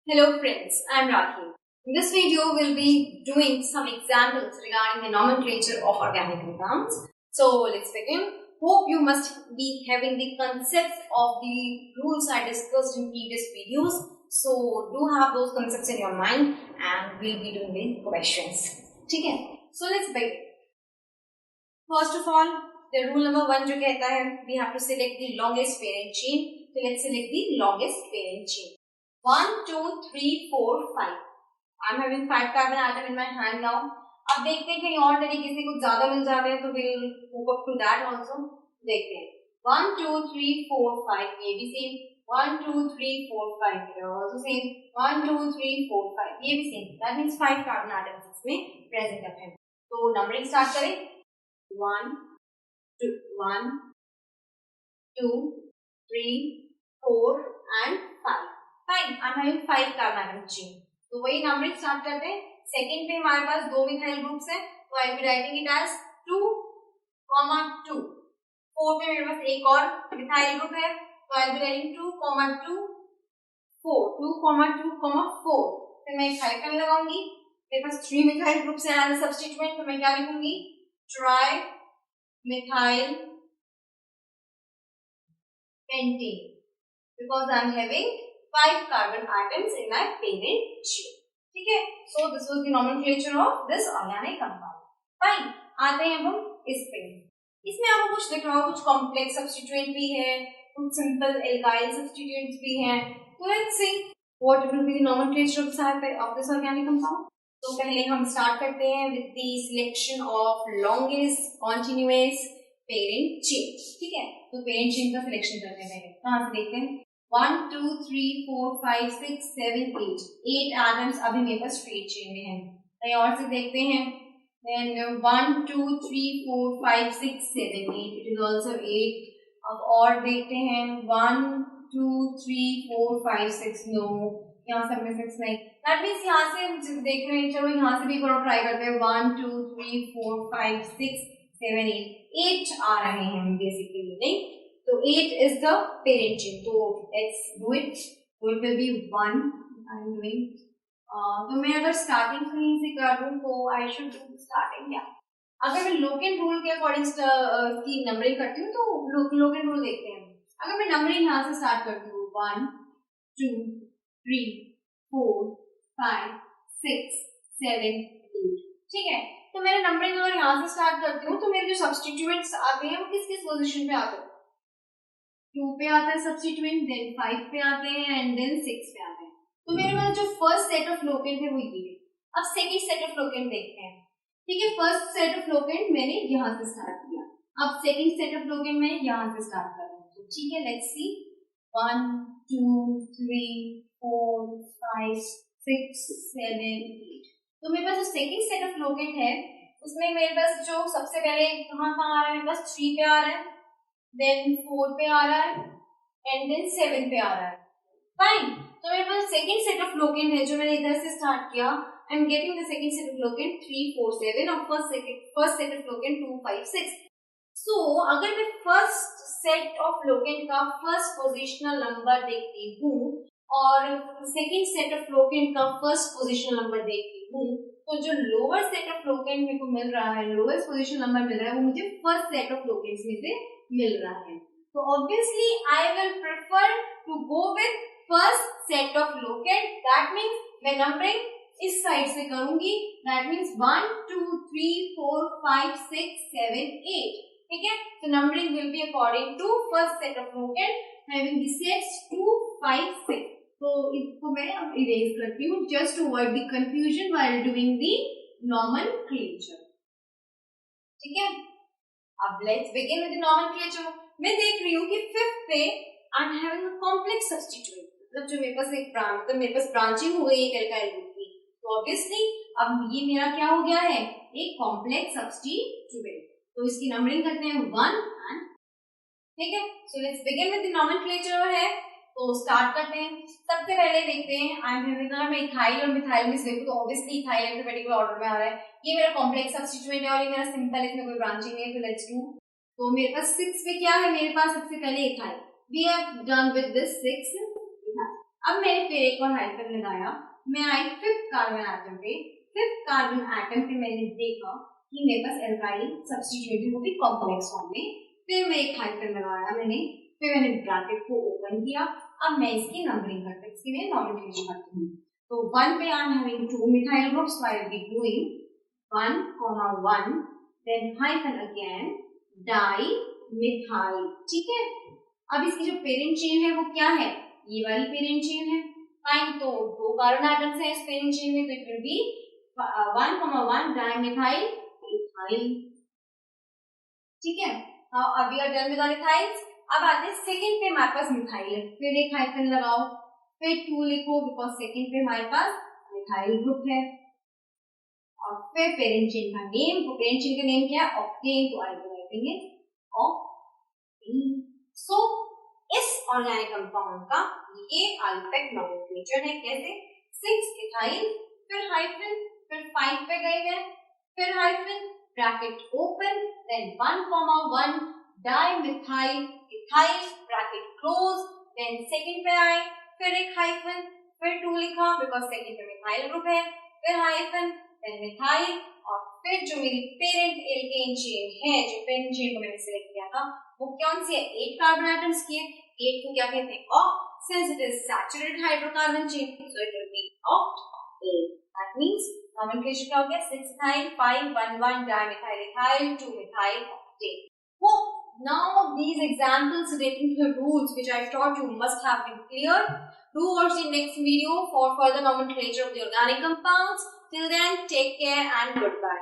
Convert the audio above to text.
Hello friends, I am Rakhi. In this video, we'll be doing some examples regarding the nomenclature of organic compounds. So let's begin. Hope you must be having the concepts of the rules I discussed in previous videos. So do have those concepts in your mind and we'll be doing the questions. Okay? So let's begin. First of all, the rule number 1 जो कहता है, we have to select the longest parent chain. So let's select the longest parent chain. 1, 2, 3, 4, 5. I'm having 5 carbon atom in my hand now. अब देखते हैं कहीं और तरीके से कुछ ज्यादा मिल जाते हैं तो we'll move up to that also. देखते हैं 1, 2, 3, 4, 5 ये भी सेम. 1, 2, 3, 4, 5 ये also same. 1, 2, 3, 4, 5 ये भी same. That means 5 carbon atoms इसमें present है. तो numbering start करें. 1, 2, 1, 2, 3, 4 and 5. Fine, I'm having 5 carbon atom chain. तो वही नंबरिंग स्टार्ट करते हैं. सेकंड पे हमारे पास दो मिथाइल ग्रुप्स हैं, तो I will writing it as 2, 2. 4 पे मेरे पास एक और मिथाइल ग्रुप है, तो आई विल राइटिंग 2, 2, 4. 2, 2, 4. फिर मैं एक हाइफन लगाऊंगी. मेरे पास 3 मिथाइल ग्रुप्स हैं एज सब्स्टिट्यूएंट, तो मैं क्या लिखूंगी? Tri methyl pentane, because I am having 5 carbon atoms in my parent chain. ठीक है? So this was the nomenclature of this organic compound. Fine. आते हैं हम इस पे. इसमें आपको कुछ दिख रहा हो, कुछ कॉम्प्लेक्स सब्स्टिट्यूएंट भी है, कुछ सिंपल एल्काइल सब्स्टिट्यूएंट्स भी हैं. तो let's see what will be the nomenclature of this organic compound. तो पहले हम स्टार्ट करते हैं with the selection of longest continuous parent chain. ठीक है? तो parent chain का सिलेक्शन करते हैं. कहाँ से देखते हैं? 1, 2, 3, 4, 5, 6, 7, 8. 8 एटम्स अभी मेरे पास स्ट्रेट चेन में हैं. कहीं और से देखते हैं. Then 1, 2, 3, 4, 5, 6, 7, 8. It is also 8. अब और देखते हैं. 1, 2, 3, 4, 5, 6. No, यहाँ सब में 6 नहीं. That means यहाँ से हम देख रहे हैं. चलो यहाँ से भी एक बार ट्राई करते हैं. 1, 2, 3, 4, 5, 6, 7, 8. 8 आ रहे हैं हम बेसिकली, नहीं? तो 8 is the parent chain. तो let's do it. So it will be 1. I am doing. तो मैं अगर स्टार्टिंग कहीं से कर दूं तो I should do starting. या अगर मैं लोकेन रूल के अकॉर्डिंग की नंबरिंग करती हूँ तो लोकेन रूल देखते हैं. अगर मैं नंबरिंग यहाँ से स्टार्ट करती हूँ 1, 2, 3, 4, 5, 6, 7, 8. ठीक है? तो मैंने नंबरिंग अगर यहाँ से स्टार्ट करती हूँ तो मेरे जो सब्स्टिट्यूएंट्स आते हैं वो किस किस पोजीशन पे आते हैं? 2 पे आता है सब्स्टिट्यूएंट, देन 5 पे आते हैं एंड देन 6 पे आते हैं. तो मेरे पास जो फर्स्ट सेट ऑफ लोकेंट है वो ये है. अब सेकंड सेट ऑफ लोकेंट देखते हैं. ठीक है? फर्स्ट सेट ऑफ लोकेंट मैंने यहाँ से स्टार्ट किया. अब सेकंड सेट ऑफ लोकेंट मैं यहाँ से स्टार्ट कर रही हूँ. ठीक है? Let's see. 1, 2, 3, 4, 5, 6, 7, 8. तो मेरे पास जो सेकंड सेट ऑफ लोकेंट है उसमें मेरे पास जो सबसे पहले कहाँ आ रहा है? मेरे पास 3 पे आ रहा है, देन 4 पे आ रहा है एंड देन 7 पे आ रहा है. फाइन. तो मेरे पास सेकंड सेट ऑफ लोकेंट है जो मैंने इधर से स्टार्ट किया. I am getting the second set of locant 3, 4, 7 और फर्स्ट सेट ऑफ लोकेंट 2, 5, 6. सो अगर मैं फर्स्ट सेट ऑफ लोकेंट का फर्स्ट पोजिशनल नंबर देखती हूँ और सेकंड सेट ऑफ लोकेंट का फर्स्ट पोजिशनल नंबर देखती हूँ, तो जो लोअर सेट ऑफ लोकेंट मेरे को मिल रहा है, लोएस्ट पोजिशन नंबर मिल रहा है, वो मुझे फर्स्ट सेट ऑफ लोकेंट्स में से मिल रहा है. तो obviously I will prefer to go with first set of locant. That means मैं नंबरिंग इस साइड से करूंगी. That means 1, 2, 3, 4, 5, 6, 7, 8. ठीक है? तो numbering will be according to first set of locant having the sets 2, 5, 6. तो इसको मैं अब इरेज करती हूँ just to avoid the confusion while doing the nomenclature. ठीक है? अब let's begin with the nomenclature. मैं देख रही हूँ कि 5th पे I am having a complex substituent. मतलब जो मेरे पास एक मेरे पास ब्रांचिंग हो गई है एल्काइल ग्रुप की, तो ऑब्वियसली अब ये मेरा क्या हो गया है? एक कॉम्प्लेक्स सब्स्टिट्यूएंट. तो इसकी नंबरिंग करते हैं 1 एंड. ठीक है? So let's begin with the nomenclature है. तो स्टार्ट करते हैं. सबसे पहले देखते हैं आई एम हैविंग अगर मैं इथाइल और मिथाइल में देखूं तो ऑब्वियसली इथाइल अल्फाबेटिकल ऑर्डर में आ रहा है. ये मेरा कॉम्प्लेक्स सब्स्टिट्यूएंट है और ये मेरा सिंपल, इसमें कोई ब्रांचिंग नहीं है. तो लेट्स डू. तो मेरे पास 6 पे क्या है? मेरे पास सबसे पहले ethyl. We have done with this 6. अब मैंने फिर एक और हाइड्रोजन लगाया, मैं आई 5th कार्बन एटम पे। 5th कार्बन एटम पे मैंने देखा कि मेरे पास एल्काइल सब्स्टिट्यूट है, वो भी कॉम्प्लेक्स फॉर्म में। फिर मैं एक हाइड्रोजन लगाया मैंने, फिर मैंने ब्रैकेट को ओपन किया। अब मैं इसकी नंबरिंग करती हूँ, इसकी मैं नॉमेनक्लेचर करती हूँ। तो 1 पे I am having 2 methyl groups, so I will be doing 1, 1 then hyphen again dimethyl. ठीक है, अब इसकी जो पेरेंट चेन है वो क्या है, ये वाली पेरेंट चेन है। फाइन, तो 2 कार्बन एटम्स हैं इस पेरेंट चेन में, तो it will be 1, 1 dimethyl ethyl. ठीक है, अब वी आर डन विद इथाइल्स। अब आते हैं सेकंड पे हमारे पास मिथाइल है, फिर एक हाइफन लगाओ, फिर 2 लिखो बिकॉज सेकंड पे हमारे पास मिथाइल ग्रुप है, और फिर पेरेंट चेन का नेम, तो पेरेंट चेन का नेम क्या है, ऑक्टेन, तो I will writing it octane. So इस ऑर्गेनिक कंपाउंड का ये अल्फेट नोमेनक्लेचर है। कैसे, 6 इथाइल, फिर हाइफन, फिर 5 पे गए हैं, फिर hyphen, bracket open, then 1, 1 dimethyl ethyl, bracket close, then second पे आए, फिर एक हाइफन, फिर 2 लिखा बिकॉज सेकंड पे मिथाइल ग्रुप है, फिर हाइफन, देन मिथाइल, और फिर जो मेरी पेरेंट एल्केन चेन है, जो पेरेंट चेन को मैंने सिलेक्ट किया था वो कौन सी है, 8 कार्बन एटम्स की है। 8 को क्या कहते हैं, oct, since it is saturated hydrocarbon chain, so it will be octane. That means nomenclature क्या हो गया, 6 ethyl, 5, 1 dimethyl ethyl, 2 methyl octane. Hope now these examples relating to the rules which I taught you must have been clear. Do watch the next video for further nomenclature of the organic compounds. Till then, take care and goodbye.